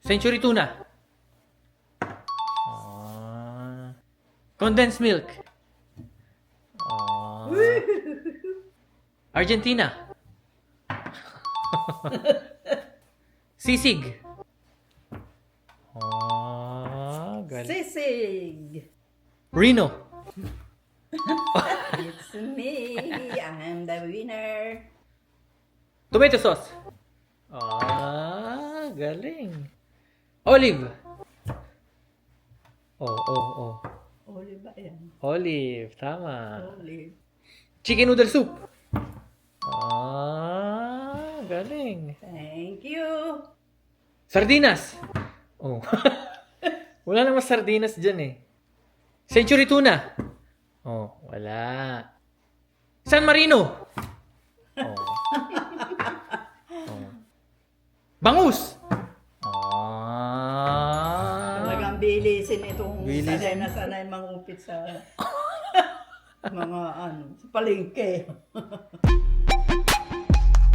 Century tuna. Ah. Condensed milk. Ah. Argentina. Sisig. Ah, galing. Sisig. Reno. It's me. I'm the winner. Tomato sauce. Ah, galing. Olive. Oh. Olive ba yan? Olive, tama. Olive. Chicken noodle soup. Ah, galing. Thank you. Sardinas. Oh. Wala namang sardinas dyan eh. Century tuna. Oh, wala. San Marino. Oh. Oh. Bangus. Ah. Talagang bilisin itong Bilisin. sanay na sanay mangupit sa mga sa palengke.